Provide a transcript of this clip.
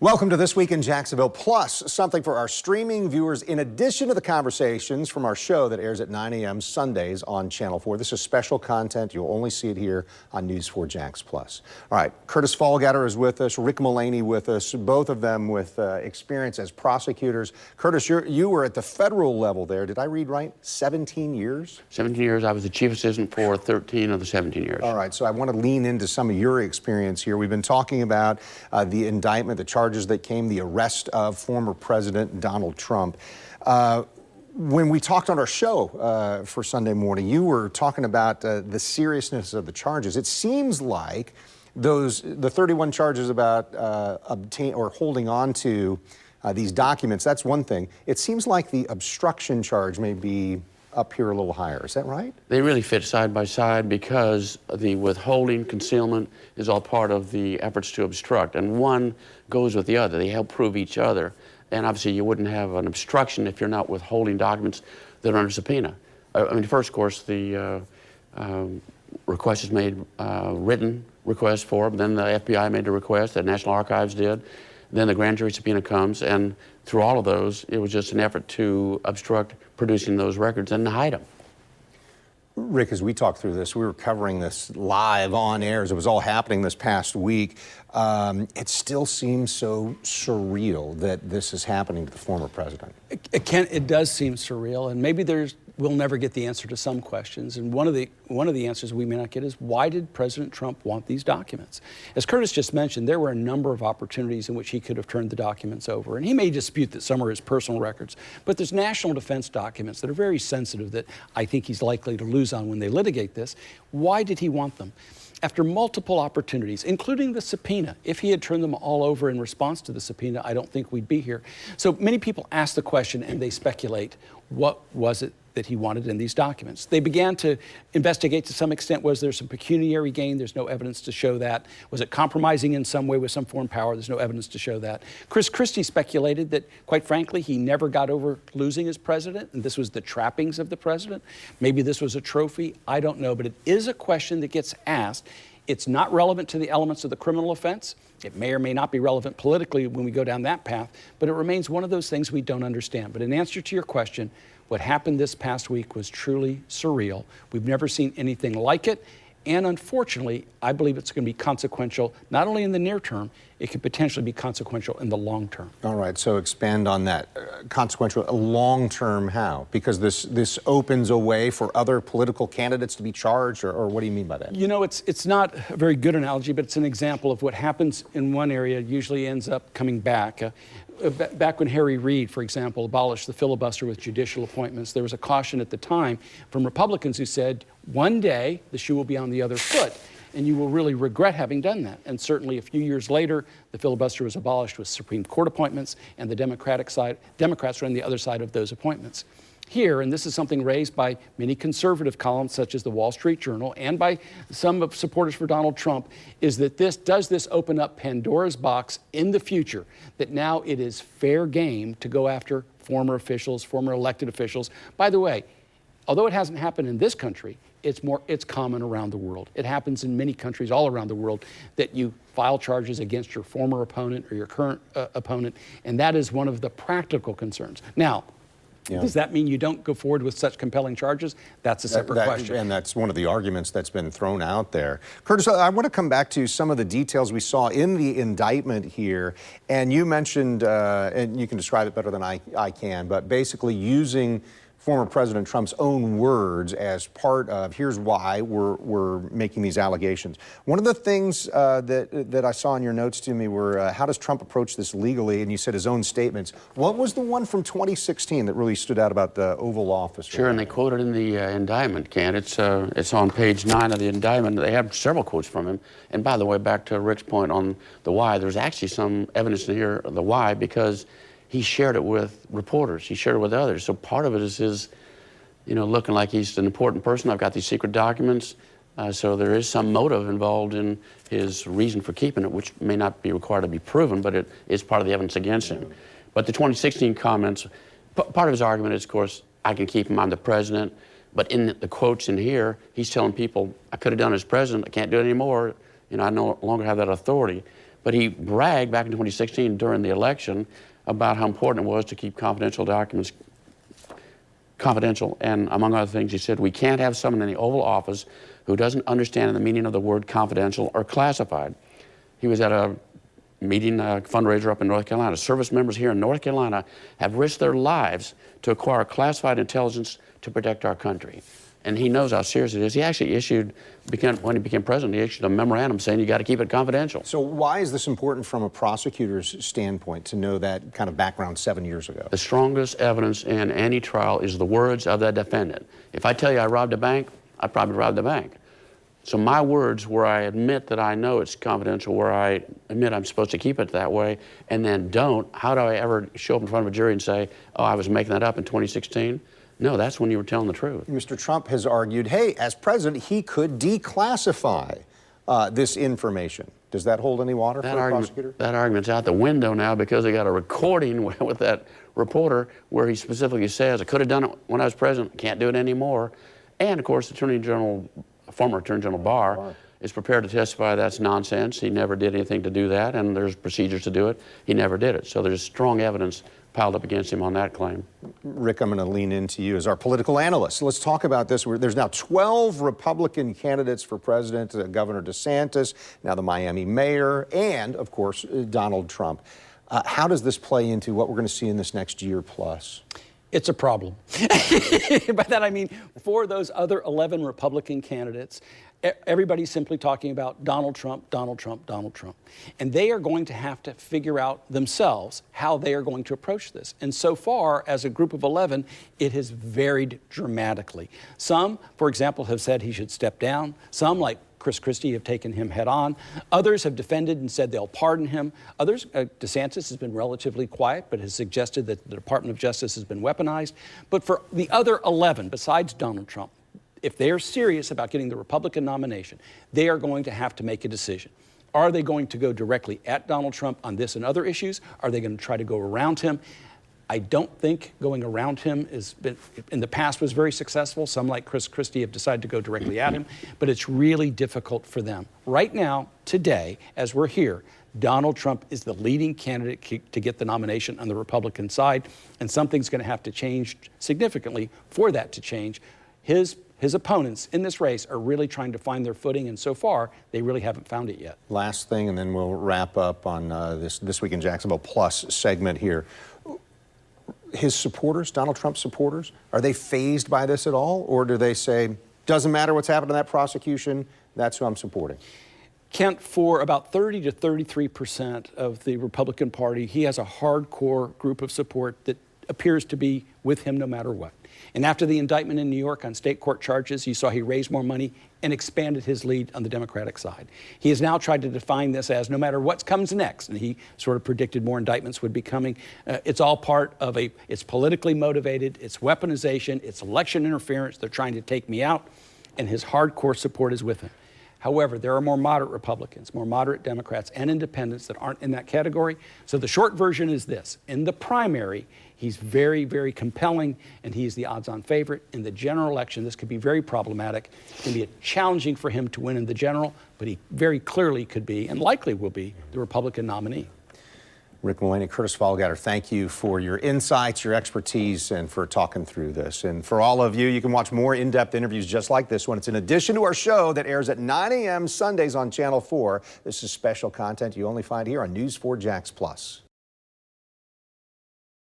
Welcome to This Week in Jacksonville, plus something for our streaming viewers in addition to the conversations from our show that airs at 9 a.m. Sundays on Channel 4. This is special content. You'll only see it here on News 4 Jax Plus. All right, Curtis Fallgatter is with us, Rick Mullaney with us, both of them with experience as prosecutors. Curtis, you were at the federal level there. Did I read right? 17 years? 17 years. I was the chief assistant for 13 of the 17 years. All right, so I want to lean into some of your experience here. We've been talking about the indictment, the charges that came, the arrest of former President Donald Trump. When we talked on our show for Sunday morning, you were talking about the seriousness of the charges. It seems like the 31 charges about holding on to these documents, that's one thing. It seems like the obstruction charge may be up here a little higher. Is that right? They really fit side by side because the withholding, concealment is all part of the efforts to obstruct, and one goes with the other. They help prove each other, and obviously you wouldn't have an obstruction if you're not withholding documents that are under subpoena. I mean, first, of course, the request is made, written request for them, then the FBI made the request, the National Archives did, then the grand jury subpoena comes, and through all of those, it was just an effort to obstruct producing those records and to hide them. Rick, as we talked through this, we were covering this live on air as it was all happening this past week. It still seems so surreal that this is happening to the former president. It does seem surreal, and maybe we'll never get the answer to some questions. And one of the answers we may not get is, why did President Trump want these documents? As Curtis just mentioned, there were a number of opportunities in which he could have turned the documents over. And he may dispute that some are his personal records, but there's national defense documents that are very sensitive that I think he's likely to lose on when they litigate this. Why did he want them? After multiple opportunities, including the subpoena, if he had turned them all over in response to the subpoena, I don't think we'd be here. So many people ask the question and they speculate, what was it that he wanted in these documents? They began to investigate to some extent. Was there some pecuniary gain? There's no evidence to show that. Was it compromising in some way with some foreign power? There's no evidence to show that. Chris Christie speculated that, quite frankly, he never got over losing as president, and this was the trappings of the president. Maybe this was a trophy. I don't know, but it is a question that gets asked. It's not relevant to the elements of the criminal offense. It may or may not be relevant politically when we go down that path, but it remains one of those things we don't understand. But in answer to your question, what happened this past week was truly surreal. We've never seen anything like it. And unfortunately, I believe it's going to be consequential, not only in the near term, it could potentially be consequential in the long term. All right, so expand on that. Consequential, long term how? Because this opens a way for other political candidates to be charged, or what do you mean by that? You know, it's not a very good analogy, but it's an example of what happens in one area usually ends up coming back. Back when Harry Reid, for example, abolished the filibuster with judicial appointments, there was a caution at the time from Republicans who said, one day the shoe will be on the other foot, and you will really regret having done that. And certainly a few years later, the filibuster was abolished with Supreme Court appointments, and the Democrats were on the other side of those appointments. Here, and this is something raised by many conservative columns such as the Wall Street Journal and by some of supporters for Donald Trump, is that does this open up Pandora's box in the future, that now it is fair game to go after former officials, former elected officials. By the way, although it hasn't happened in this country, it's common around the world. It happens in many countries all around the world that you file charges against your former opponent or your current opponent, and that is one of the practical concerns. Now, does that mean you don't go forward with such compelling charges? That's a separate question. And that's one of the arguments that's been thrown out there. Curtis, I want to come back to some of the details we saw in the indictment here. And you mentioned, and you can describe it better than I can, but basically using former President Trump's own words as part of, here's why we're making these allegations. One of the things that I saw in your notes to me were, how does Trump approach this legally? And you said his own statements. What was the one from 2016 that really stood out about the Oval Office? Sure, and they quoted in the indictment, Ken. It's on page 9 of the indictment. They have several quotes from him. And by the way, back to Rick's point on the why, there's actually some evidence in here of the why, because he shared it with reporters. He shared it with others. So part of it is his, looking like he's an important person. I've got these secret documents. So there is some motive involved in his reason for keeping it, which may not be required to be proven, but it is part of the evidence against him. But the 2016 comments, part of his argument is, of course, I can keep him, I'm the president. But in the quotes in here, he's telling people, I could have done it as president, I can't do it anymore. I no longer have that authority. But he bragged back in 2016 during the election about how important it was to keep confidential documents confidential. And among other things, he said, we can't have someone in the Oval Office who doesn't understand the meaning of the word confidential or classified. He was at a meeting, a fundraiser up in North Carolina. Service members here in North Carolina have risked their lives to acquire classified intelligence to protect our country. And he knows how serious it is. He actually issued, when he became president, he issued a memorandum saying you got to keep it confidential. So why is this important from a prosecutor's standpoint to know that kind of background 7 years ago? The strongest evidence in any trial is the words of the defendant. If I tell you I robbed a bank, I probably robbed the bank. So my words where I admit that I know it's confidential, where I admit I'm supposed to keep it that way, and then don't, how do I ever show up in front of a jury and say, oh, I was making that up in 2016? No, that's when you were telling the truth. Mr. Trump has argued, hey, as president, he could declassify this information. Does that hold any water for a prosecutor? That argument's out the window now because they got a recording with that reporter where he specifically says, I could have done it when I was president, can't do it anymore. And of course, former Attorney General Barr is prepared to testify that's nonsense. He never did anything to do that, and there's procedures to do it. He never did it. So there's strong evidence piled up against him on that claim. Rick, I'm going to lean into you as our political analyst. Let's talk about this. There's now 12 Republican candidates for president, Governor DeSantis, now the Miami mayor, and, of course, Donald Trump. How does this play into what we're going to see in this next year plus? It's a problem. By that I mean, for those other 11 Republican candidates, everybody's simply talking about Donald Trump, Donald Trump, Donald Trump. And they are going to have to figure out themselves how they are going to approach this. And so far, as a group of 11, it has varied dramatically. Some, for example, have said he should step down. Some, like Chris Christie, have taken him head on. Others have defended and said they'll pardon him. Others, DeSantis has been relatively quiet, but has suggested that the Department of Justice has been weaponized. But for the other 11, besides Donald Trump, if they are serious about getting the Republican nomination, they are going to have to make a decision. Are they going to go directly at Donald Trump on this and other issues? Are they going to try to go around him? I don't think going around him in the past was very successful. Some, like Chris Christie, have decided to go directly at him, but it's really difficult for them. Right now, today, as we're here, Donald Trump is the leading candidate to get the nomination on the Republican side, and something's going to have to change significantly for that to change. His opponents in this race are really trying to find their footing, and so far, they really haven't found it yet. Last thing, and then we'll wrap up on this Week in Jacksonville Plus segment here. His supporters, Donald Trump's supporters, are they fazed by this at all? Or do they say, doesn't matter what's happened in that prosecution, that's who I'm supporting? Kent, for about 30 to 33% of the Republican Party, he has a hardcore group of support that appears to be with him no matter what. And after the indictment in New York on state court charges, you saw he raised more money and expanded his lead on the Democratic side. He has now tried to define this as no matter what comes next, and he sort of predicted more indictments would be coming. It's all part of it's politically motivated, it's weaponization, it's election interference, they're trying to take me out, and his hardcore support is with him. However, there are more moderate Republicans, more moderate Democrats, and independents that aren't in that category. So the short version is this. In the primary, he's very, very compelling, and he's the odds-on favorite. In the general election, this could be very problematic. It can be challenging for him to win in the general, but he very clearly could be, and likely will be, the Republican nominee. Rick Mullaney, Curtis Fallgatter, thank you for your insights, your expertise, and for talking through this. And for all of you, you can watch more in-depth interviews just like this one. It's in addition to our show that airs at 9 a.m. Sundays on Channel 4. This is special content you only find here on News 4 Jax Plus.